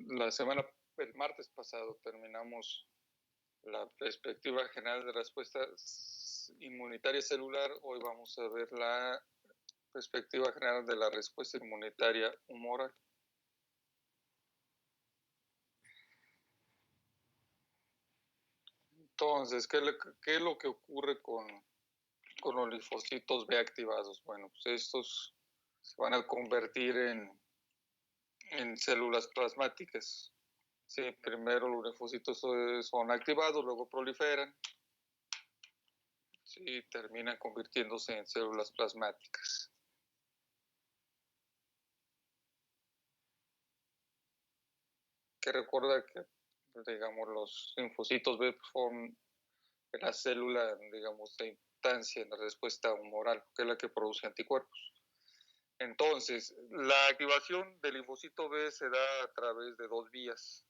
el martes pasado terminamos la perspectiva general de respuesta inmunitaria celular. Hoy vamos a ver la perspectiva general de la respuesta inmunitaria humoral. Entonces, ¿qué es lo que ocurre con los linfocitos B activados? Bueno, pues estos se van a convertir en células plasmáticas. Sí, primero los linfocitos son activados, luego proliferan, sí, terminan convirtiéndose en células plasmáticas. Que recuerda que, digamos, los linfocitos B forman la célula, digamos, de instancia en la respuesta humoral, que es la que produce anticuerpos. Entonces, la activación del linfocito B se da a través de dos vías.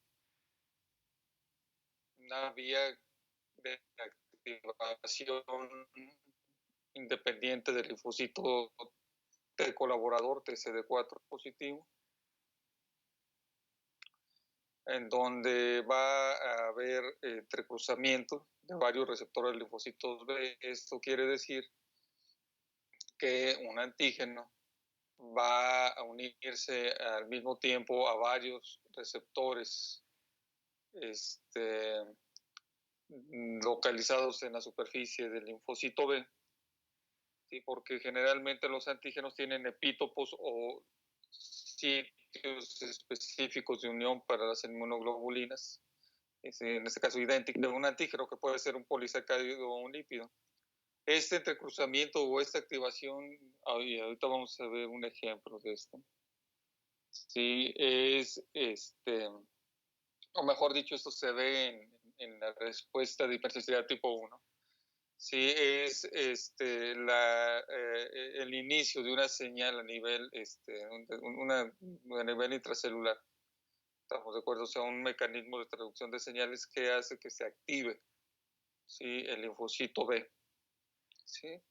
Una vía de activación independiente del linfocito T colaborador TCD4 positivo, en donde va a haber entrecruzamiento de varios receptores de linfocitos B. Esto quiere decir que un antígeno va a unirse al mismo tiempo a varios receptores localizados en la superficie del linfocito B, ¿sí? Porque generalmente los antígenos tienen epítopos o sitios específicos de unión para las inmunoglobulinas, en este caso idéntico de un antígeno que puede ser un polisacárido o un lípido. Este entrecruzamiento o esta activación, ahorita vamos a ver un ejemplo de esto. Sí, o mejor dicho, esto se ve en la respuesta de hipersensibilidad tipo 1. Sí, es el inicio de una señal a nivel, a nivel intracelular. Estamos de acuerdo, o sea, un mecanismo de traducción de señales que hace que se active, ¿sí?, el linfocito B. ¿Sí?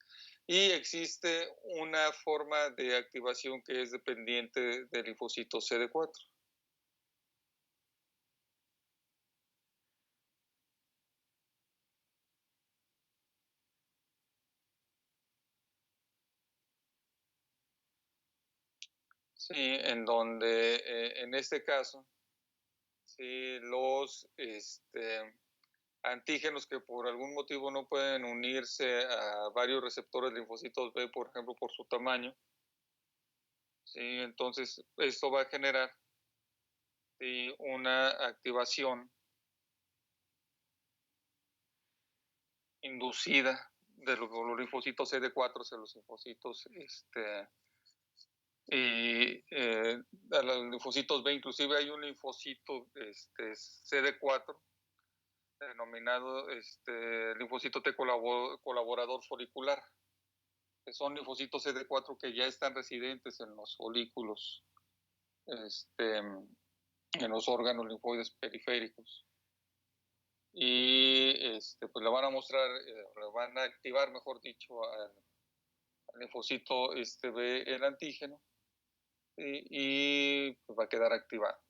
Y existe una forma de activación que es dependiente del linfocito CD4. Sí, en donde en este caso, sí, los antígenos que por algún motivo no pueden unirse a varios receptores de linfocitos B, por ejemplo, por su tamaño, sí, entonces esto va a generar, sí, una activación inducida de los linfocitos CD4, de los linfocitos y a los linfocitos B. Inclusive hay un linfocito CD4 denominado linfocito T colaborador folicular, que son linfocitos CD4 que ya están residentes en los folículos, en los órganos linfoides periféricos. Y pues le van a mostrar, le van a activar, mejor dicho, al linfocito B el antígeno, y pues va a quedar activado.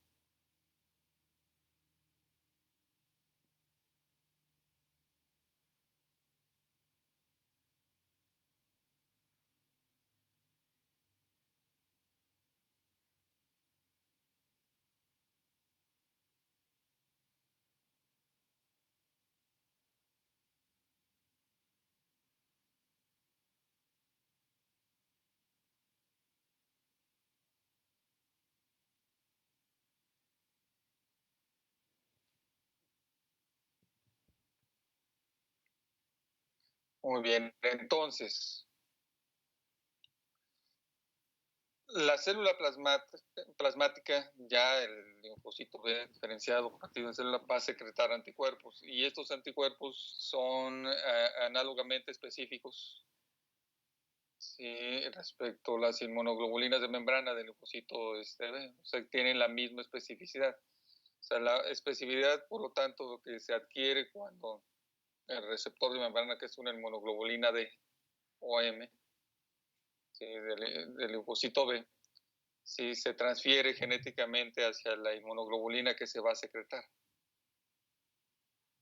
Muy bien, entonces, la célula plasmática, ya el linfocito B diferenciado partido de célula, va a secretar anticuerpos, y estos anticuerpos son análogamente específicos, sí, respecto a las inmunoglobulinas de membrana del linfocito B, o sea, tienen la misma especificidad. O sea, la especificidad, por lo tanto, lo que se adquiere cuando el receptor de membrana, que es una inmunoglobulina D o M, ¿sí?, del linfocito B, si se transfiere genéticamente hacia la inmunoglobulina que se va a secretar.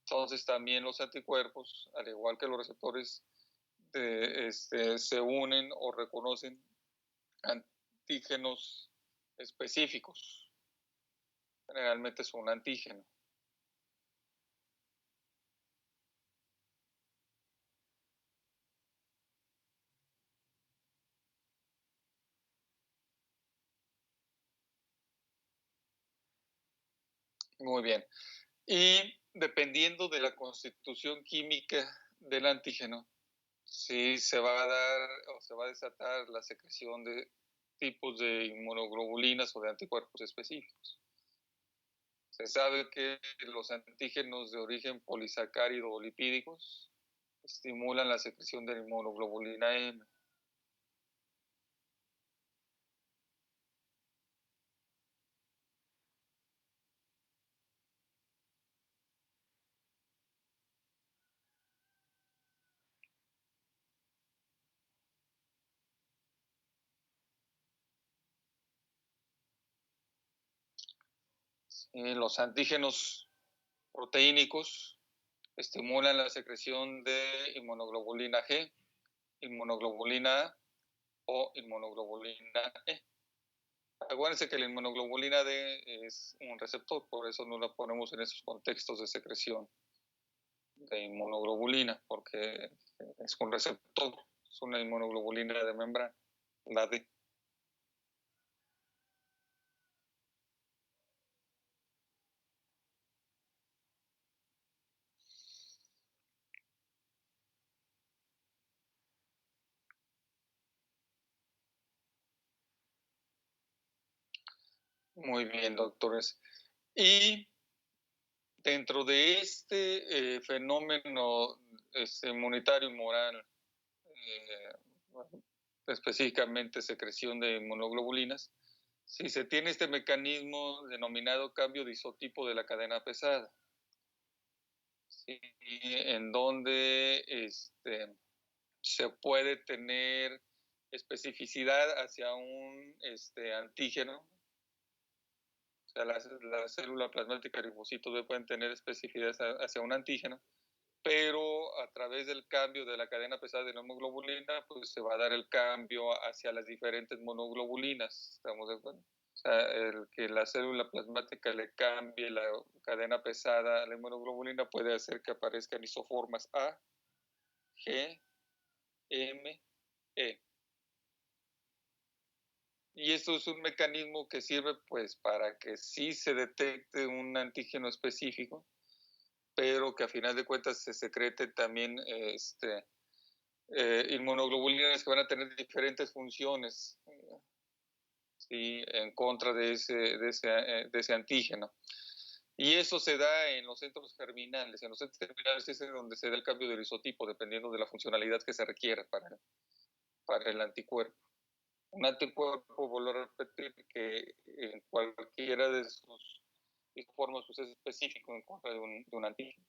Entonces también los anticuerpos, al igual que los receptores, se unen o reconocen antígenos específicos. Generalmente es un antígeno. Muy bien. Y dependiendo de la constitución química del antígeno, sí se va a dar o se va a desatar la secreción de tipos de inmunoglobulinas o de anticuerpos específicos. Se sabe que los antígenos de origen polisacárido o lipídicos estimulan la secreción de la inmunoglobulina M. Los antígenos proteínicos estimulan la secreción de inmunoglobulina G, inmunoglobulina A o inmunoglobulina E. Acuérdense que la inmunoglobulina D es un receptor, por eso no la ponemos en esos contextos de secreción de inmunoglobulina, porque es un receptor, es una inmunoglobulina de membrana, la D. Muy bien, doctores. Y dentro de este fenómeno inmunitario y moral, específicamente secreción de inmunoglobulinas, si se tiene este mecanismo denominado cambio de isotipo de la cadena pesada, ¿sí? En donde se puede tener especificidad hacia un antígeno, o sea, la célula plasmática ribocito B pueden tener especificidad hacia un antígeno, pero a través del cambio de la cadena pesada de la hemoglobulina, pues se va a dar el cambio hacia las diferentes monoglobulinas, ¿estamos de acuerdo? O sea, el que la célula plasmática le cambie la cadena pesada a la inmunoglobulina puede hacer que aparezcan isoformas A, G, M, E. Y esto es un mecanismo que sirve pues para que sí se detecte un antígeno específico, pero que a final de cuentas se secrete también inmunoglobulinas que van a tener diferentes funciones, ¿sí? En contra de ese antígeno. Y eso se da en los centros germinales. En los centros germinales es donde se da el cambio del isotipo, dependiendo de la funcionalidad que se requiera para el anticuerpo. Un anticuerpo, vuelvo a repetir, que en cualquiera de sus formas pues es específico en contra de un antígeno.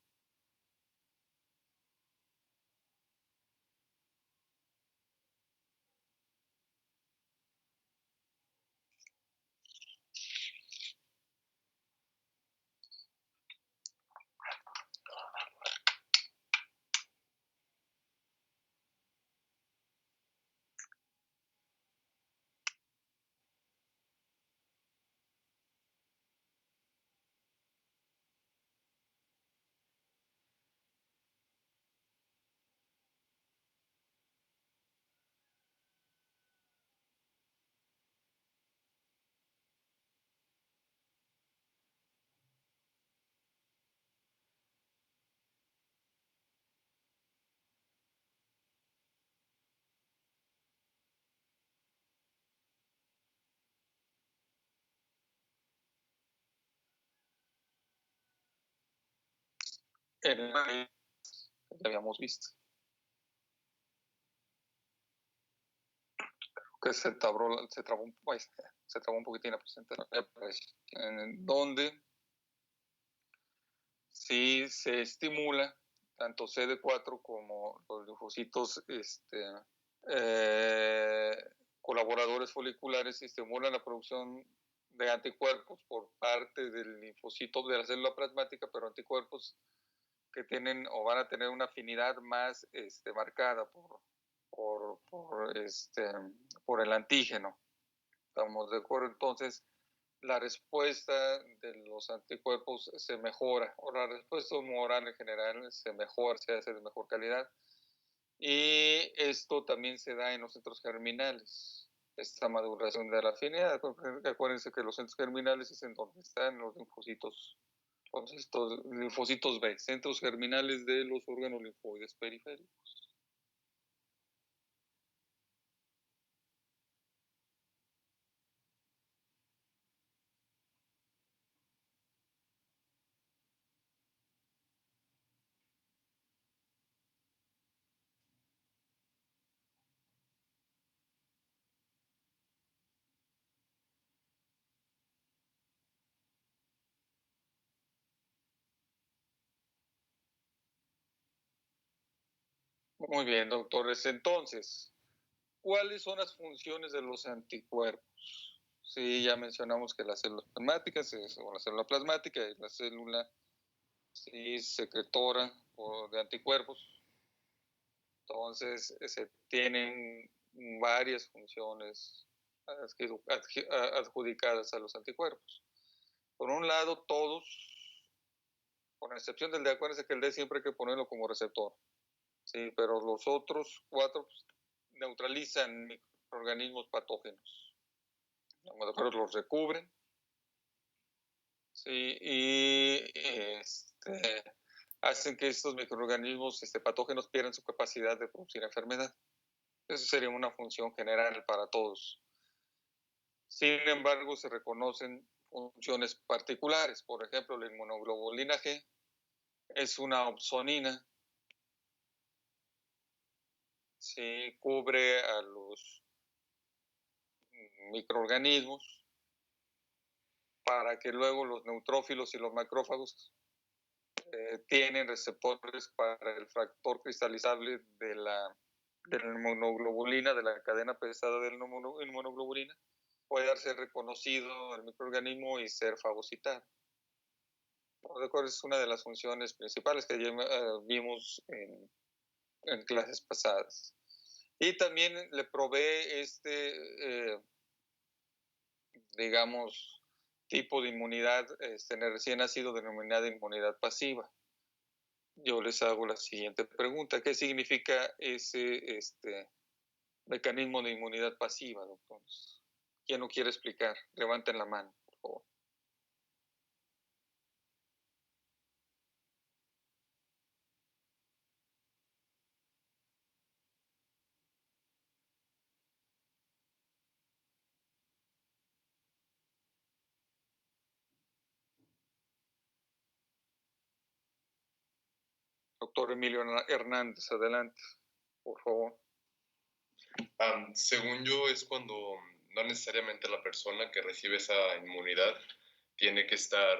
En el que habíamos visto, que se trabó un poquitín la presentación, en donde sí se estimula tanto CD4 como los linfocitos colaboradores foliculares y estimulan la producción de anticuerpos por parte del linfocito de la célula plasmática, pero anticuerpos que tienen o van a tener una afinidad más marcada por el antígeno. ¿Estamos de acuerdo? Entonces, la respuesta de los anticuerpos se mejora, o la respuesta humoral en general se mejora, se hace de mejor calidad. Y esto también se da en los centros germinales, esta maduración de la afinidad. Acuérdense que los centros germinales es en donde están los linfocitos, estos linfocitos B, centros germinales de los órganos linfoides periféricos. Muy bien, doctores. Entonces, ¿cuáles son las funciones de los anticuerpos? Sí, ya mencionamos que las células plasmáticas, o la célula plasmática es la célula secretora de anticuerpos. Entonces, se tienen varias funciones adjudicadas a los anticuerpos. Por un lado, todos, con excepción del D, acuérdense que el D siempre hay que ponerlo como receptor. Sí, pero los otros 4 pues, neutralizan microorganismos patógenos. Los recubren. Sí, y hacen que estos microorganismos patógenos pierdan su capacidad de producir enfermedad. Esa sería una función general para todos. Sin embargo, se reconocen funciones particulares. Por ejemplo, la inmunoglobulina G es una opsonina. Sí, cubre a los microorganismos para que luego los neutrófilos y los macrófagos tienen receptores para el factor cristalizable de la inmunoglobulina, de la cadena pesada de la inmunoglobulina, puede ser reconocido el microorganismo y ser fagocitado. Es una de las funciones principales que ya vimos en clases pasadas. Y también le provee digamos, tipo de inmunidad recién nacido denominada inmunidad pasiva. Yo les hago la siguiente pregunta. ¿Qué significa ese mecanismo de inmunidad pasiva, doctores? ¿Quién lo quiere explicar? Levanten la mano, por favor. Doctor Emilio Hernández, adelante, por favor. Según yo, es cuando no necesariamente la persona que recibe esa inmunidad tiene que estar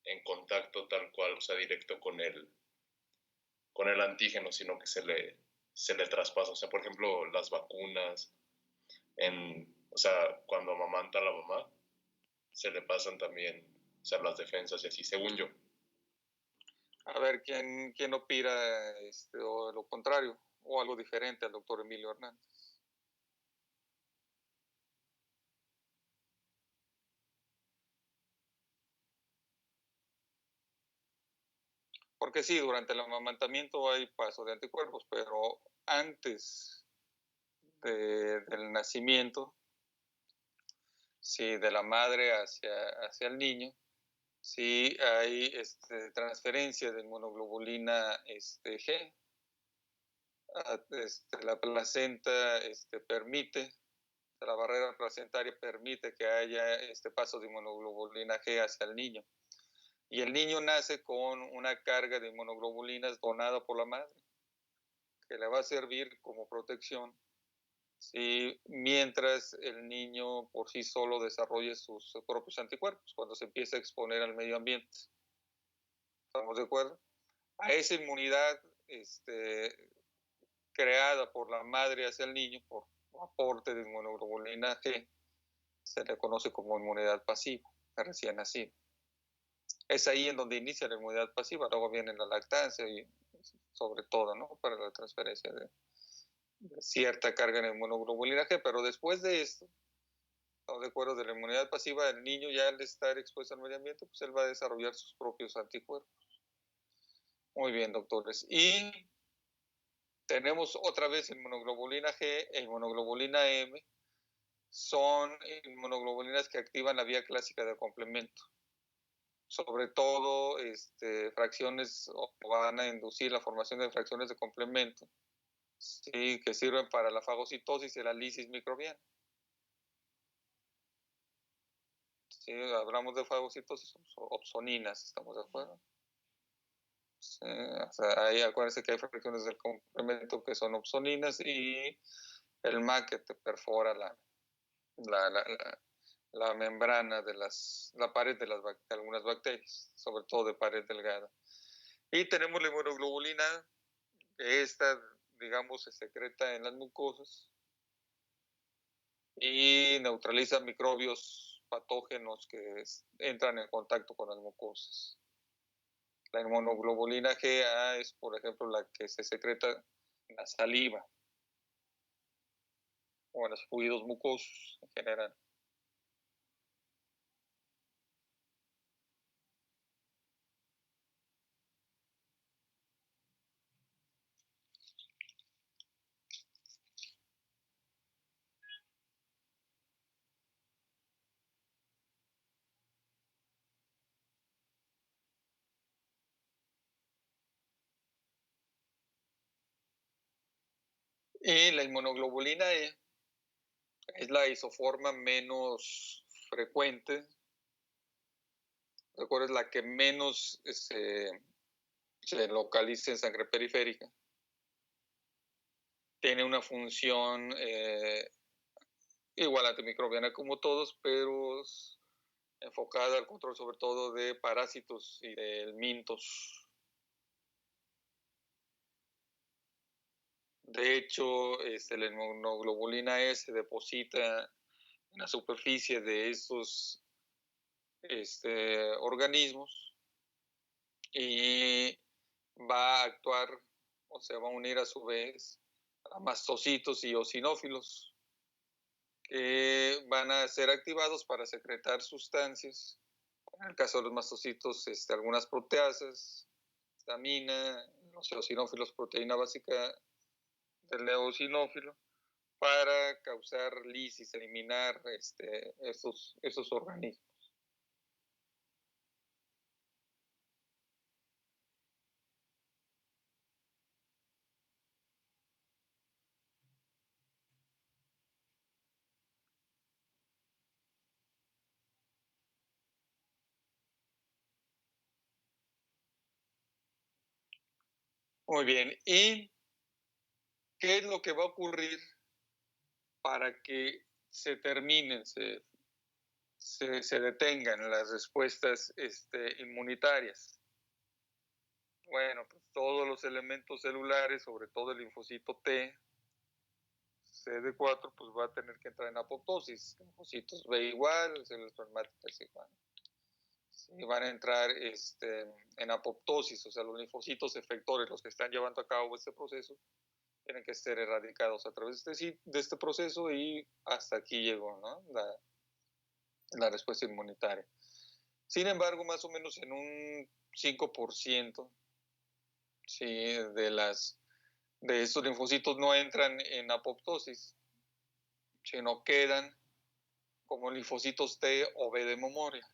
en contacto tal cual, o sea, directo con el antígeno, sino que se le traspasa. O sea, por ejemplo, las vacunas, o sea, cuando amamanta a la mamá, se le pasan también, o sea, las defensas y así, según yo. A ver, ¿quién opina o lo contrario, o algo diferente al doctor Emilio Hernández? Porque sí, durante el amamantamiento hay paso de anticuerpos, pero antes del nacimiento, sí, de la madre hacia el niño, sí hay transferencia de inmunoglobulina G. La placenta permite, la barrera placentaria permite que haya paso de inmunoglobulina G hacia el niño. Y el niño nace con una carga de inmunoglobulinas donada por la madre, que le va a servir como protección, ¿sí? Mientras el niño por sí solo desarrolle sus propios anticuerpos, cuando se empieza a exponer al medio ambiente. ¿Estamos de acuerdo? A esa inmunidad creada por la madre hacia el niño, por o aporte de inmunoglobulina G se le conoce como inmunidad pasiva, recién nacido. Es ahí en donde inicia la inmunidad pasiva, luego viene la lactancia y sobre todo, ¿no? Para la transferencia de cierta carga en inmunoglobulina G, pero después de esto, de acuerdo de la inmunidad pasiva, el niño ya al estar expuesto al medio ambiente, pues él va a desarrollar sus propios anticuerpos. Muy bien, doctores. Y tenemos otra vez inmunoglobulina G e inmunoglobulina M. Son inmunoglobulinas que activan la vía clásica de complemento. Sobre todo fracciones, o van a inducir la formación de fracciones de complemento, ¿sí? Que sirven para la fagocitosis y la lisis microbiana. ¿Sí? Hablamos de fagocitosis, opsoninas, ¿estamos de acuerdo? Sí, o sea, ahí acuérdense que hay fracciones del complemento que son opsoninas y el MAC que te perfora la membrana de la pared de algunas bacterias, sobre todo de pared delgada. Y tenemos la inmunoglobulina, que esta, digamos, se secreta en las mucosas y neutraliza microbios patógenos que entran en contacto con las mucosas. La inmunoglobulina Ga es, por ejemplo, la que se secreta en la saliva o en los fluidos mucosos en general. Y la inmunoglobulina E es la isoforma menos frecuente, recuerda, es la que menos se localiza en sangre periférica. Tiene una función igual antimicrobiana como todos, pero enfocada al control sobre todo de parásitos y de helmintos. De hecho, la inmunoglobulina E se deposita en la superficie de estos organismos y va a actuar, o se va a unir a su vez a mastocitos y eosinófilos que van a ser activados para secretar sustancias. En el caso de los mastocitos, algunas proteasas, histamina, los eosinófilos, proteína básica del eosinófilo, para causar lisis, eliminar esos organismos. Muy bien. ¿Y qué es lo que va a ocurrir para que se terminen, se detengan las respuestas inmunitarias? Bueno, pues todos los elementos celulares, sobre todo el linfocito T, CD4, pues va a tener que entrar en apoptosis. Linfocitos B igual, células plasmáticas igual. Sí, van a entrar en apoptosis, o sea, los linfocitos efectores, los que están llevando a cabo este proceso, tienen que ser erradicados a través de este proceso y hasta aquí llegó, ¿no? la respuesta inmunitaria. Sin embargo, más o menos en un 5%, ¿sí? de estos linfocitos no entran en apoptosis, sino quedan como linfocitos T o B de memoria.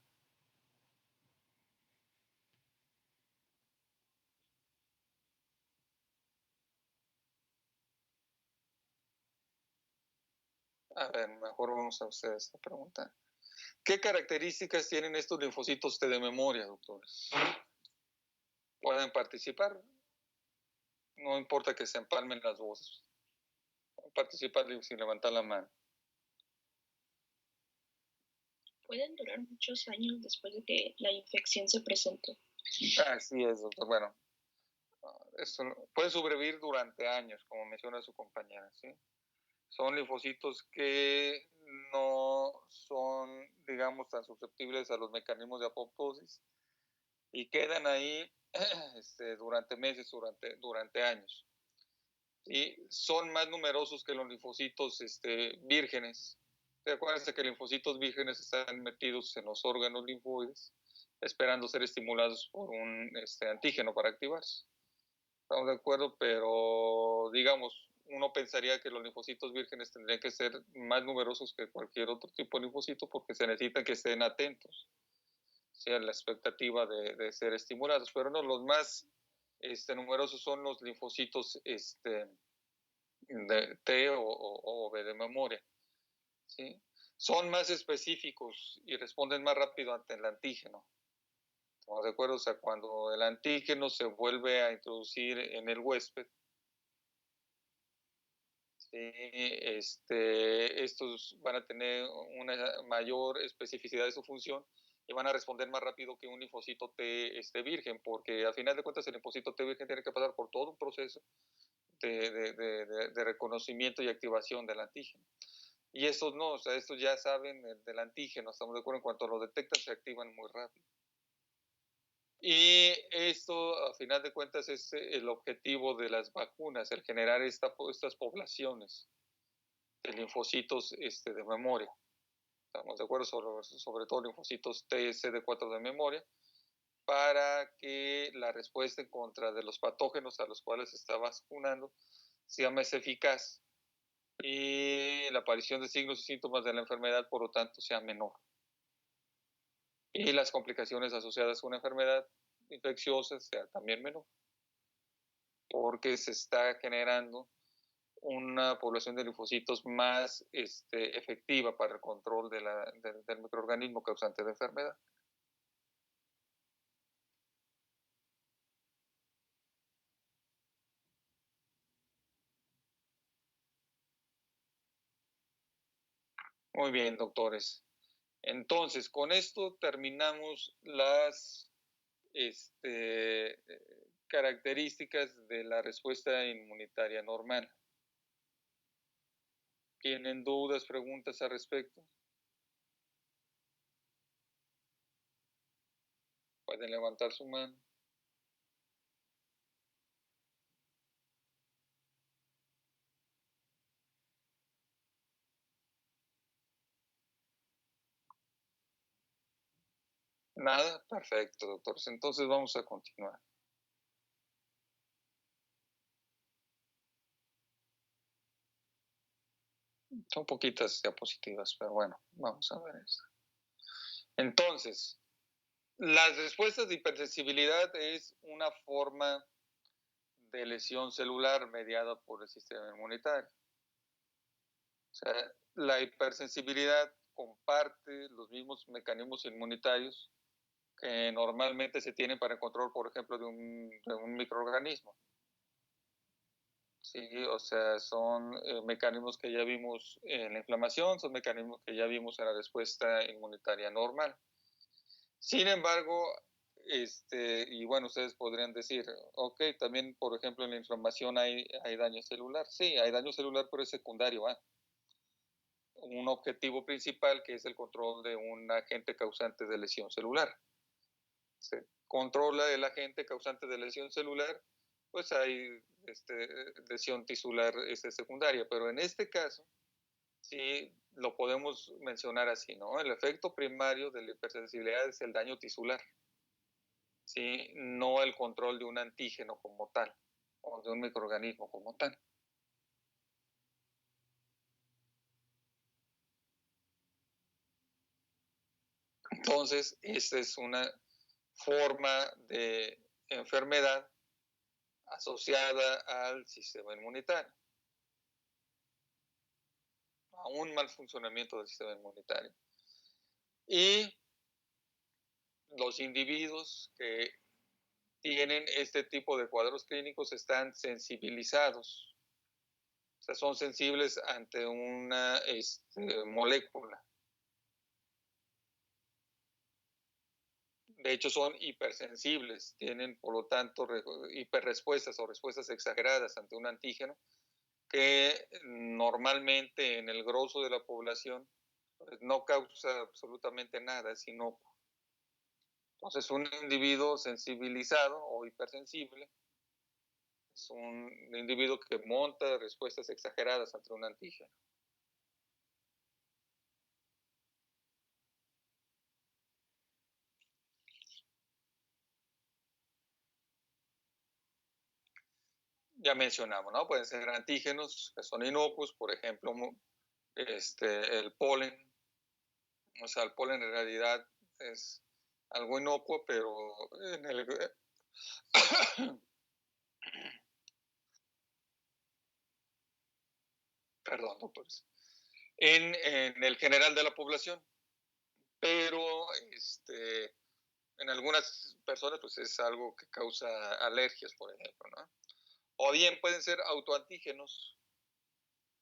A ver, mejor vamos a hacer esta pregunta. ¿Qué características tienen estos linfocitos T de memoria, doctores? Pueden participar, no importa que se empalmen las voces. Participar sin levantar la mano. Pueden durar muchos años después de que la infección se presente. Así es, doctor. Bueno, puede sobrevivir durante años, como menciona su compañera, ¿sí? Son linfocitos que no son, digamos, tan susceptibles a los mecanismos de apoptosis y quedan ahí durante meses, durante años. Y son más numerosos que los linfocitos vírgenes. Acuérdense que los linfocitos vírgenes están metidos en los órganos linfoides, esperando ser estimulados por un antígeno para activarse. Estamos de acuerdo, pero digamos, uno pensaría que los linfocitos vírgenes tendrían que ser más numerosos que cualquier otro tipo de linfocito porque se necesitan que estén atentos, sea la expectativa de ser estimulados, pero no, los más numerosos son los linfocitos de T o B de memoria, ¿sí? Son más específicos y responden más rápido ante el antígeno. ¿Estamos de acuerdo? O sea, cuando el antígeno se vuelve a introducir en el huésped, ¿sí? Estos van a tener una mayor especificidad de su función y van a responder más rápido que un linfocito T virgen, porque al final de cuentas el linfocito T virgen tiene que pasar por todo un proceso de reconocimiento y activación del antígeno. Y estos no, o sea, estos ya saben del antígeno, estamos de acuerdo, en cuanto lo detectan se activan muy rápido. Y esto, a final de cuentas, es el objetivo de las vacunas, el generar estas poblaciones de linfocitos de memoria. Estamos de acuerdo, sobre todo linfocitos TCD4 de memoria, para que la respuesta en contra de los patógenos a los cuales se está vacunando sea más eficaz y la aparición de signos y síntomas de la enfermedad, por lo tanto, sea menor. Y las complicaciones asociadas con una enfermedad infecciosa sea también menor, porque se está generando una población de linfocitos más efectiva para el control del microorganismo causante de enfermedad. Muy bien, doctores. Entonces, con esto terminamos las características de la respuesta inmunitaria normal. ¿Tienen dudas, preguntas al respecto? Pueden levantar su mano. Nada, perfecto, doctores. Entonces vamos a continuar. Son poquitas diapositivas, pero bueno, vamos a ver esto. Entonces, las respuestas de hipersensibilidad es una forma de lesión celular mediada por el sistema inmunitario. O sea, la hipersensibilidad comparte los mismos mecanismos inmunitarios que normalmente se tienen para el control, por ejemplo, de un microorganismo. Sí, o sea, son mecanismos que ya vimos en la inflamación, son mecanismos que ya vimos en la respuesta inmunitaria normal. Sin embargo, y bueno, ustedes podrían decir, ok, también, por ejemplo, en la inflamación hay daño celular. Sí, hay daño celular, pero es secundario. Un objetivo principal que es el control de un agente causante de lesión celular. Se controla el agente causante de lesión celular, pues hay lesión tisular secundaria, pero en este caso sí lo podemos mencionar así, ¿no? El efecto primario de la hipersensibilidad es el daño tisular, ¿sí? No el control de un antígeno como tal o de un microorganismo como tal. Entonces, esta es una forma de enfermedad asociada al sistema inmunitario, a un mal funcionamiento del sistema inmunitario. Y los individuos que tienen este tipo de cuadros clínicos están sensibilizados, o sea, son sensibles ante una molécula. De hecho, son hipersensibles, tienen por lo tanto hiperrespuestas o respuestas exageradas ante un antígeno que normalmente en el grosso de la población pues, no causa absolutamente nada, es inocuo. Entonces, un individuo sensibilizado o hipersensible es un individuo que monta respuestas exageradas ante un antígeno. Ya mencionamos, ¿no? Pueden ser antígenos que son inocuos, por ejemplo, el polen. O sea, el polen en realidad es algo inocuo, pero en el, perdón, doctores, en el general de la población, pero en algunas personas pues es algo que causa alergias, por ejemplo, ¿no? O bien pueden ser autoantígenos,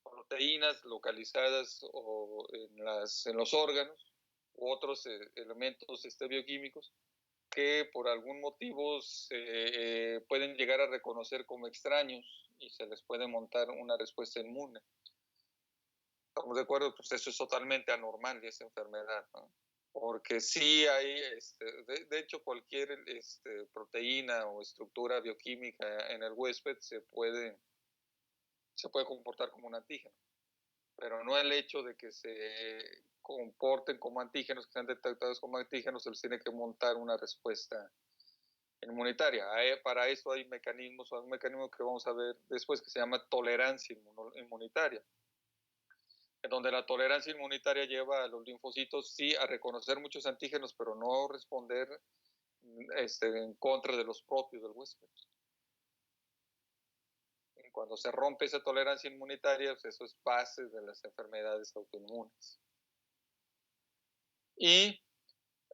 proteínas localizadas o en los órganos u otros elementos bioquímicos que por algún motivo se pueden llegar a reconocer como extraños y se les puede montar una respuesta inmune. Estamos de acuerdo, pues eso es totalmente anormal y esa enfermedad, ¿no? Porque sí hay, de hecho, cualquier proteína o estructura bioquímica en el huésped se puede comportar como un antígeno, pero no el hecho de que se comporten como antígenos, que sean detectados como antígenos, se les tiene que montar una respuesta inmunitaria. Para eso hay mecanismos, un mecanismo que vamos a ver después que se llama tolerancia inmunitaria, en donde la tolerancia inmunitaria lleva a los linfocitos sí a reconocer muchos antígenos, pero no responder en contra de los propios del huésped. Y cuando se rompe esa tolerancia inmunitaria, pues eso es base de las enfermedades autoinmunes. Y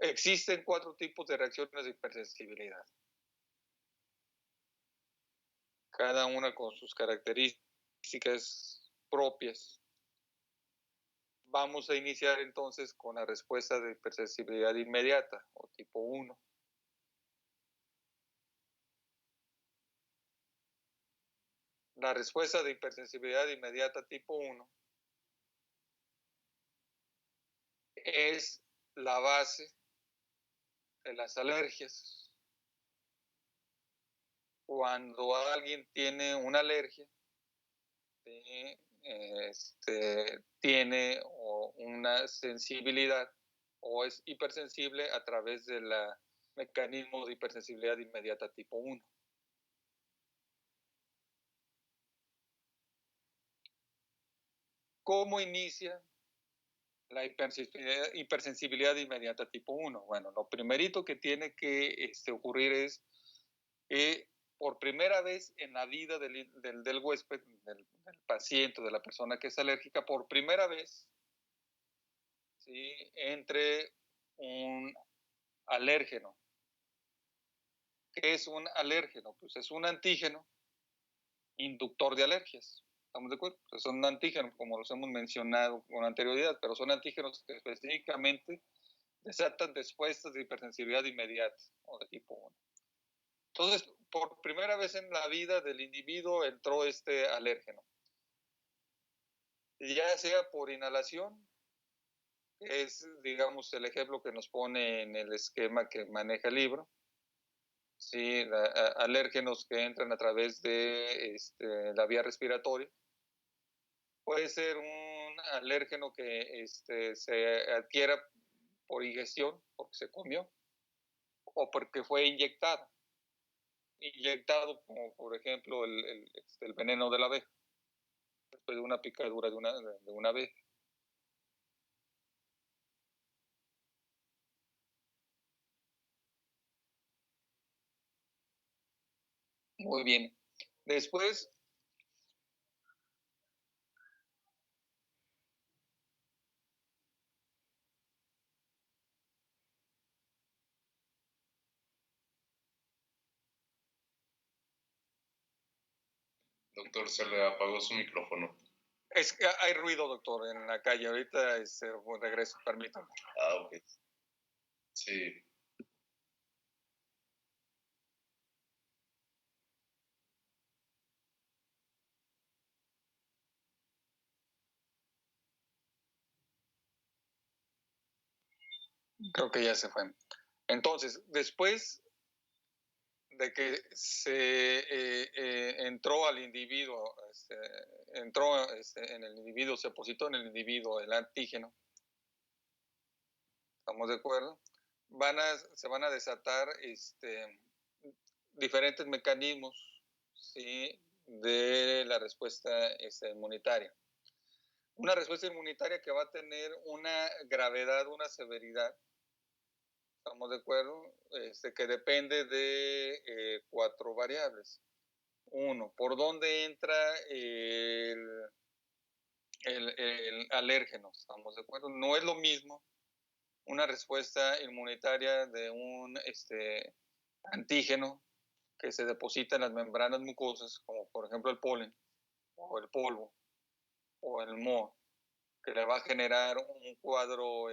existen 4 tipos de reacciones de hipersensibilidad, cada una con sus características propias. Vamos a iniciar entonces con la respuesta de hipersensibilidad inmediata o tipo 1. La respuesta de hipersensibilidad inmediata tipo 1 es la base de las alergias. Cuando alguien tiene una alergia, tiene una sensibilidad o es hipersensible a través del mecanismo de hipersensibilidad inmediata tipo 1. ¿Cómo inicia la hipersensibilidad inmediata tipo 1? Bueno, lo primerito que tiene que ocurrir es que por primera vez en la vida del huésped, del paciente, de la persona que es alérgica, por primera vez, ¿sí?, entre un alérgeno. ¿Qué es un alérgeno? Pues es un antígeno inductor de alergias. ¿Estamos de acuerdo? Pues son antígenos, como los hemos mencionado con anterioridad, pero son antígenos que específicamente desatan respuestas de hipersensibilidad inmediata o de tipo 1. Entonces, por primera vez en la vida del individuo entró este alérgeno. Ya sea por inhalación, que es, digamos, el ejemplo que nos pone en el esquema que maneja el libro, ¿sí? Alérgenos que entran a través de la vía respiratoria. Puede ser un alérgeno que se adquiera por ingestión, porque se comió, o porque fue inyectado, como por ejemplo el veneno de la abeja, después de una picadura de una abeja. Muy bien. Después, Doctor, se le apagó su micrófono. es que hay ruido, doctor, en la calle. Ahorita regreso, permítame. Ah, ok. Sí. Creo que ya se fue. Entonces, después de que se entró al individuo, en el individuo, se depositó en el individuo el antígeno, ¿estamos de acuerdo? Se van a desatar diferentes mecanismos, ¿sí?, de la respuesta inmunitaria. Una respuesta inmunitaria que va a tener una gravedad, una severidad, ¿estamos de acuerdo? Que depende de 4 variables. Uno, ¿por dónde entra el alérgeno? ¿Estamos de acuerdo? No es lo mismo una respuesta inmunitaria de un antígeno que se deposita en las membranas mucosas, como por ejemplo el polen, o el polvo, o el moho, que le va a generar un cuadro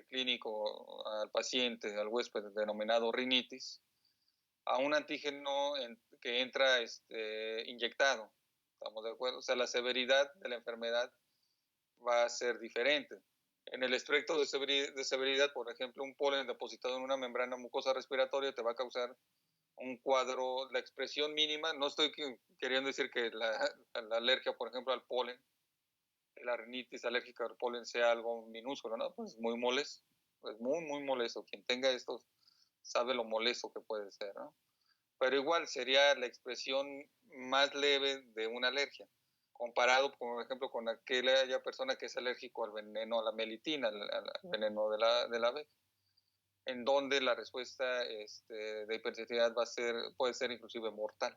clínico al paciente, al huésped, denominado rinitis, a un antígeno que entra inyectado. ¿Estamos de acuerdo? O sea, la severidad de la enfermedad va a ser diferente. En el espectro de severidad, por ejemplo, un polen depositado en una membrana mucosa respiratoria te va a causar un cuadro, la expresión mínima, no estoy queriendo decir que la alergia, por ejemplo, al polen, la rinitis alérgica al polen sea algo minúsculo, ¿no? Pues muy molesto, es muy, muy molesto. Quien tenga esto sabe lo molesto que puede ser, ¿no? Pero igual sería la expresión más leve de una alergia, comparado, por ejemplo, con aquella persona que es alérgico al veneno, a la melitina, al veneno de la abeja, en donde la respuesta de hipersensibilidad puede ser inclusive mortal.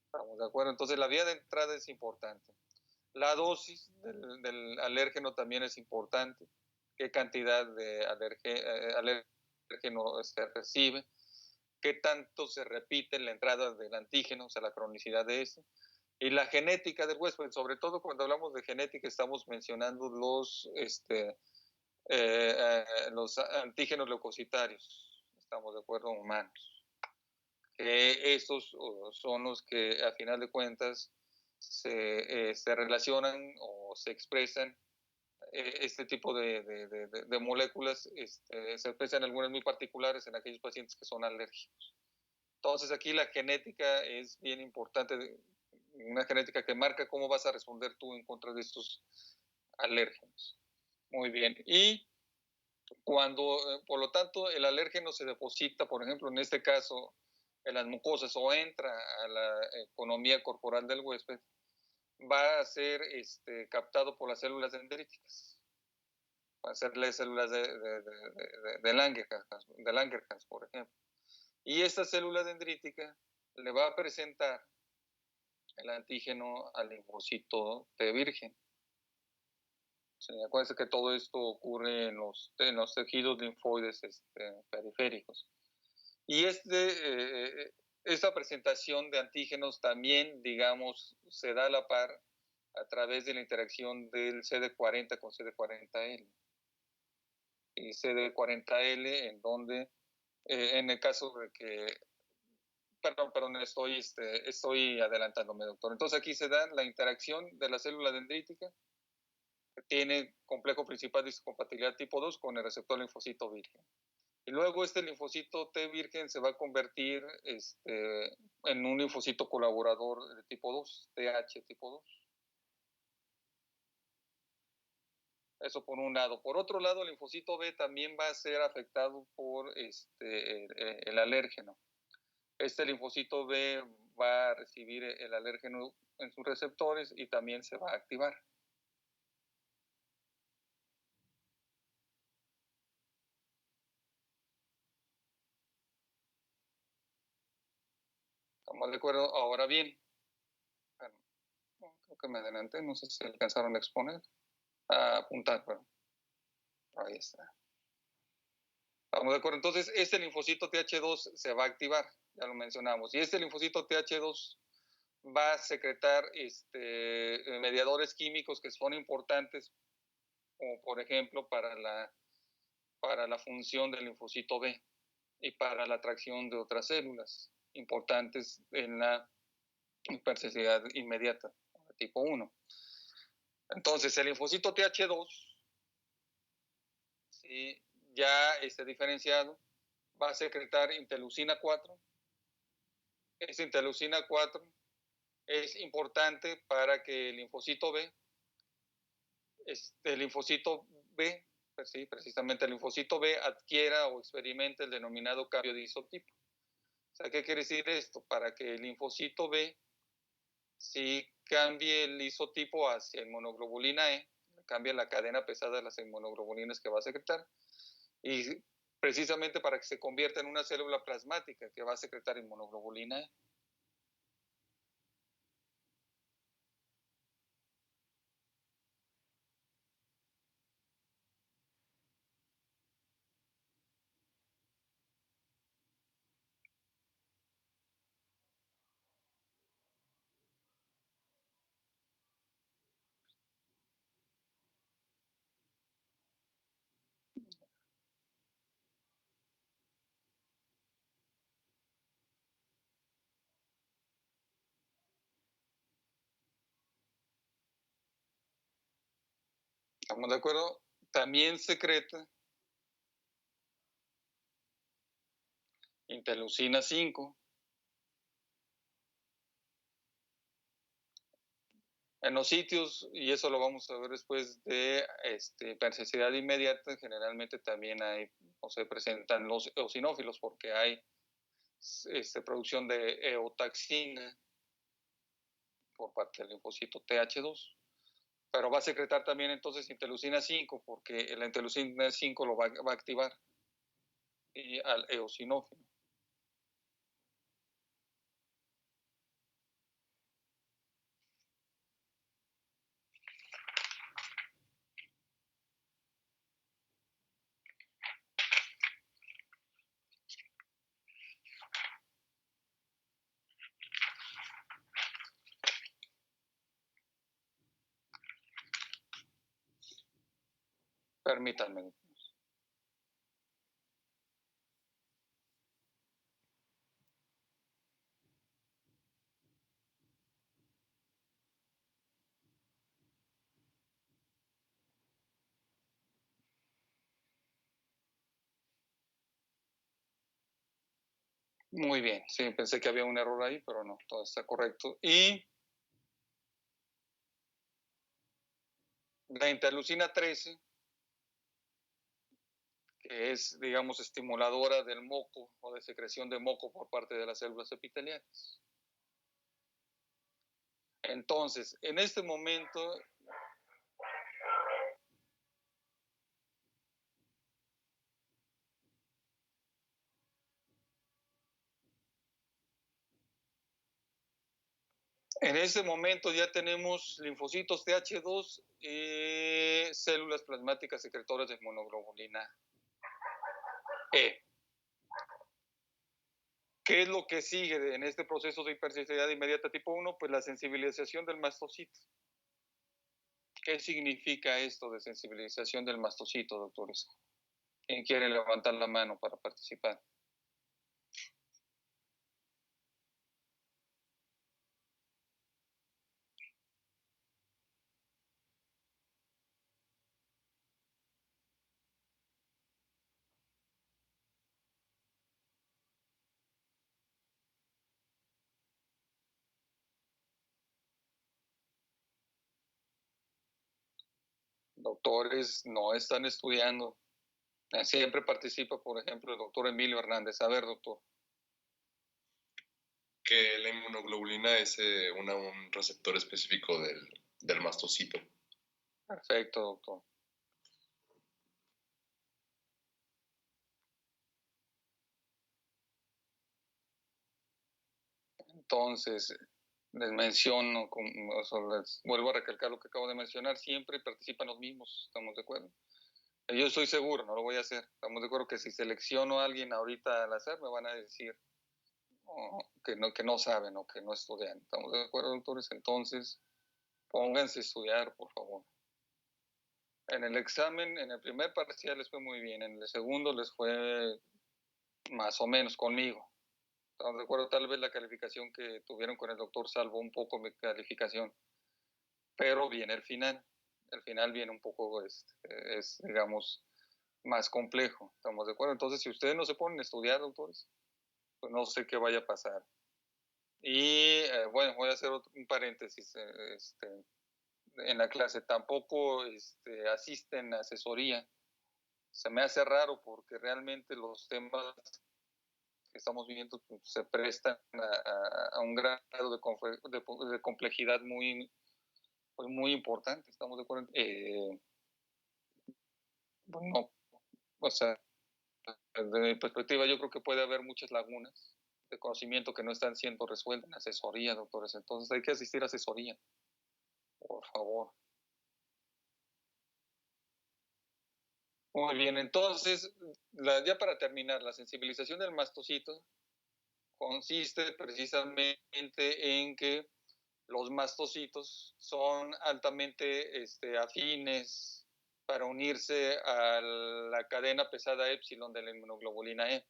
¿Estamos de acuerdo? Entonces la vía de entrada es importante. La dosis del alérgeno también es importante. ¿Qué cantidad de alérgeno se recibe? ¿Qué tanto se repite en la entrada del antígeno, o sea, la cronicidad de eso? Y la genética del huésped, sobre todo cuando hablamos de genética estamos mencionando los antígenos leucocitarios, estamos de acuerdo, humanos. Estos son los que a final de cuentas se relacionan o se expresan. Este tipo de moléculas se expresan algunas muy particulares en aquellos pacientes que son alérgicos. Entonces aquí la genética es bien importante, una genética que marca cómo vas a responder tú en contra de estos alérgenos. Muy bien. Y cuando, por lo tanto, el alérgeno se deposita, por ejemplo, en este caso, en las mucosas o entra a la economía corporal del huésped, va a ser captado por las células dendríticas. Va a ser las células de Langerhans, por ejemplo. Y esta célula dendrítica le va a presentar el antígeno al linfocito T virgen. Sí, acuérdense que todo esto ocurre en los tejidos linfoides periféricos. Y esta presentación de antígenos también, digamos, se da a la par a través de la interacción del CD40 con CD40L. Y CD40L en donde, en el caso de que, perdón, estoy adelantándome, doctor. Entonces aquí se da la interacción de la célula dendrítica, que tiene complejo principal de histocompatibilidad tipo 2 con el receptor linfocito virgen. Y luego este linfocito T virgen se va a convertir en un linfocito colaborador de tipo 2, TH tipo 2. Eso por un lado. Por otro lado, el linfocito B también va a ser afectado por el alérgeno. Este linfocito B va a recibir el alérgeno en sus receptores y también se va a activar. ¿Estamos de acuerdo? Ahora bien, bueno, creo que me adelanté, no sé si alcanzaron a exponer, a apuntar, pero ahí está. ¿Estamos de acuerdo? Entonces, este linfocito TH2 se va a activar, ya lo mencionamos, y este linfocito TH2 va a secretar mediadores químicos que son importantes, como por ejemplo para la función del linfocito B y para la atracción de otras células importantes en la hipersensibilidad inmediata, tipo 1. Entonces, el linfocito TH2, ¿sí?, ya diferenciado, va a secretar interleucina 4. Esa interleucina 4 es importante para que el linfocito B, pues sí, precisamente el linfocito B adquiera o experimente el denominado cambio de isotipo. O sea, ¿qué quiere decir esto? Para que el linfocito B sí cambie el isotipo hacia inmunoglobulina E, cambia la cadena pesada de las inmunoglobulinas que va a secretar, y precisamente para que se convierta en una célula plasmática que va a secretar inmunoglobulina E. ¿Estamos de acuerdo? También secreta interleucina 5. En los sitios, y eso lo vamos a ver después, de hipersensibilidad inmediata, generalmente también hay, o se presentan los eosinófilos, porque hay producción de eotaxina por parte del linfocito TH2. Pero va a secretar también entonces interleucina 5, porque la interleucina 5 lo va a activar y al eosinófilo. Permítanme. Muy bien, sí, pensé que había un error ahí, pero no, todo está correcto. Y la interleucina 13, que es, digamos, estimuladora del moco o de secreción de moco por parte de las células epiteliales. Entonces, en este momento, ya tenemos linfocitos TH2 y células plasmáticas secretoras de inmunoglobulina E. ¿Qué es lo que sigue en este proceso de hipersensibilidad inmediata tipo 1? Pues la sensibilización del mastocito. ¿Qué significa esto de sensibilización del mastocito, doctores? ¿Quién quiere levantar la mano para participar? Doctores no están estudiando. Siempre participa, por ejemplo, el doctor Emilio Hernández. A ver, doctor. Que la inmunoglobulina es un receptor específico del mastocito. Perfecto, doctor. Entonces, les menciono, les vuelvo a recalcar lo que acabo de mencionar, siempre participan los mismos, ¿estamos de acuerdo? Yo estoy seguro, no lo voy a hacer. Estamos de acuerdo que si selecciono a alguien ahorita al azar, me van a decir que no saben o que no estudian. ¿Estamos de acuerdo, doctores? Entonces, pónganse a estudiar, por favor. En el examen, en el primer parcial les fue muy bien, en el segundo les fue más o menos conmigo. ¿Estamos de acuerdo? Tal vez la calificación que tuvieron con el doctor salvó un poco mi calificación, pero viene el final. El final viene un poco, digamos, más complejo, ¿estamos de acuerdo? Entonces, si ustedes no se ponen a estudiar, doctores, pues no sé qué vaya a pasar. Y bueno, voy a hacer un paréntesis. En la clase tampoco asisten a asesoría. Se me hace raro porque realmente los temas que estamos viendo pues, se prestan a un grado de complejidad muy, pues, muy importante. ¿Estamos de acuerdo? No, o sea, desde mi perspectiva yo creo que puede haber muchas lagunas de conocimiento que no están siendo resueltas en asesoría, doctores. Entonces hay que asistir a asesoría, por favor. Muy bien, entonces, ya para terminar, la sensibilización del mastocito consiste precisamente en que los mastocitos son altamente afines para unirse a la cadena pesada épsilon de la inmunoglobulina E.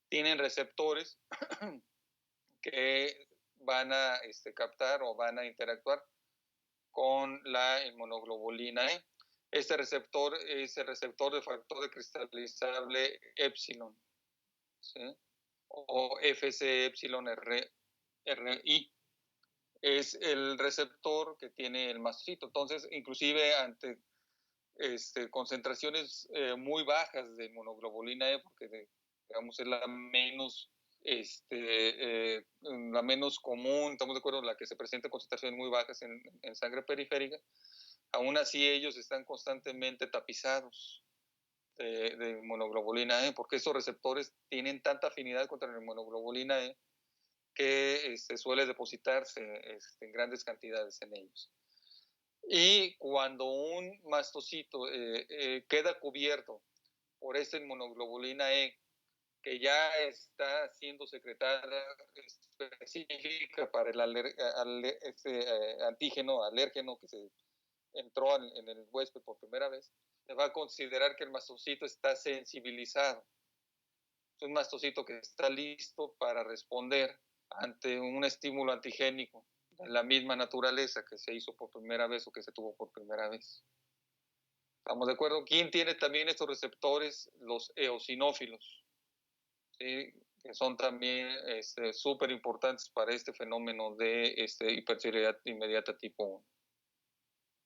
Tienen receptores que van a captar o van a interactuar con la inmunoglobulina E. Este receptor es el receptor de factor de cristalizable épsilon, ¿sí? O FC épsilon RI. Es el receptor que tiene el mastocito. Entonces, inclusive ante concentraciones muy bajas de inmunoglobulina E, porque digamos es la menos común, estamos de acuerdo, la que se presenta en concentraciones muy bajas en sangre periférica, aún así ellos están constantemente tapizados de inmunoglobulina E, porque estos receptores tienen tanta afinidad contra la inmunoglobulina E que suele depositarse en grandes cantidades en ellos. Y cuando un mastocito queda cubierto por esta inmunoglobulina E, que ya está siendo secretada específica para el antígeno alérgeno que se entró en el huésped por primera vez, se va a considerar que el mastocito está sensibilizado. Es un mastocito que está listo para responder ante un estímulo antigénico de la misma naturaleza que se hizo por primera vez o que se tuvo por primera vez. ¿Estamos de acuerdo? ¿Quién tiene también estos receptores? Los eosinófilos, ¿sí? Que son también súper importantes para este fenómeno de hipertiroidismo inmediata tipo 1.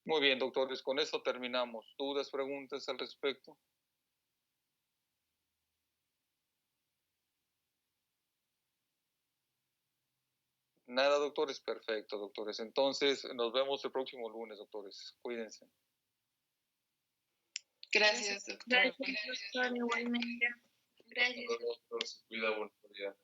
Muy bien, doctores, con eso terminamos. ¿Dudas, preguntas al respecto? Nada, doctores, perfecto, doctores. Entonces, nos vemos el próximo lunes, doctores. Cuídense. Gracias, doctor. Gracias, doctor, igualmente. Gracias. Doctor, se cuida, buen día.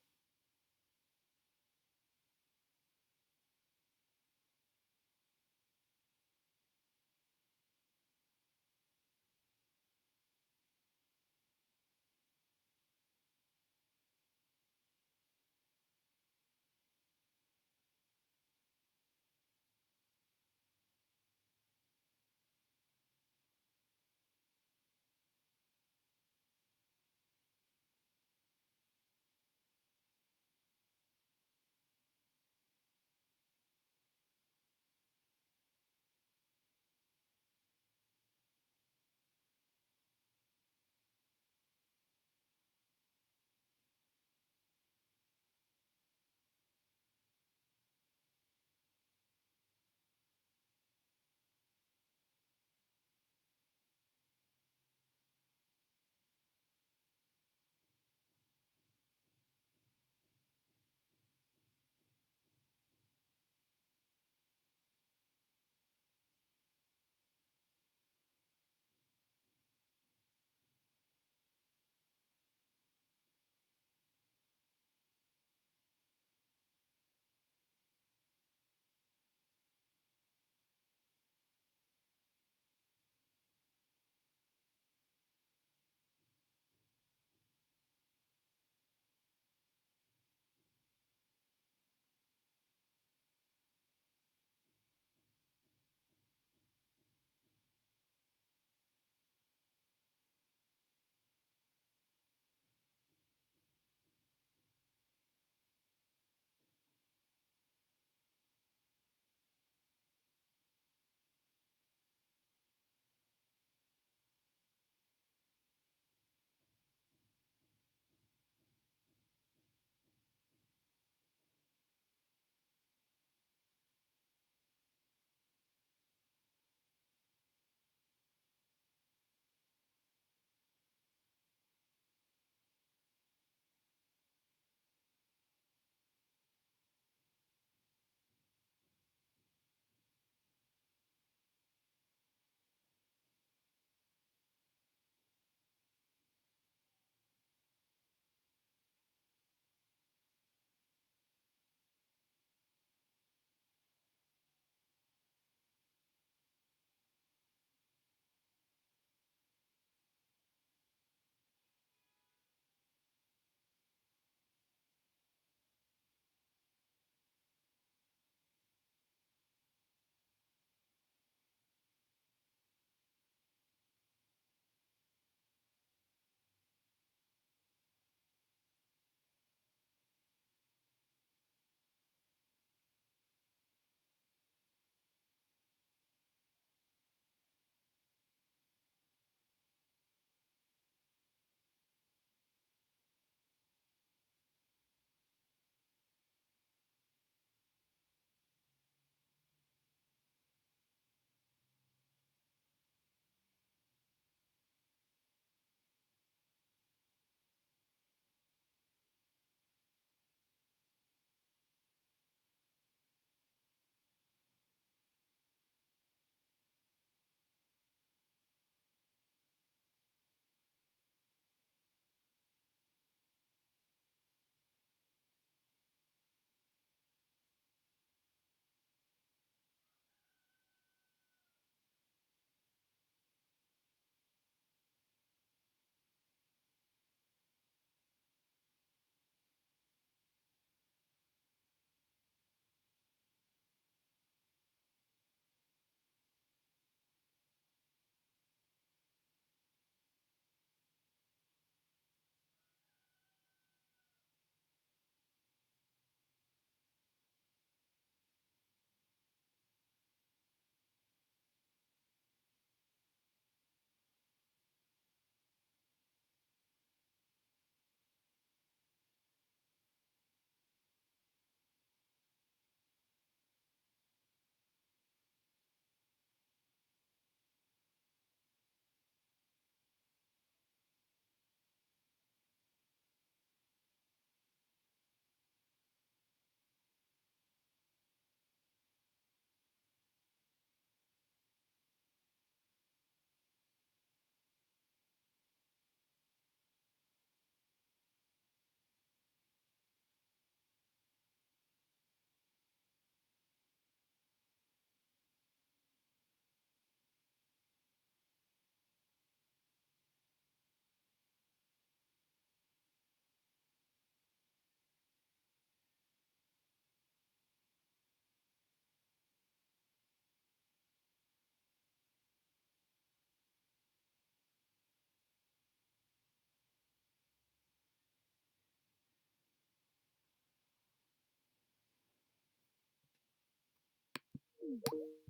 Bye.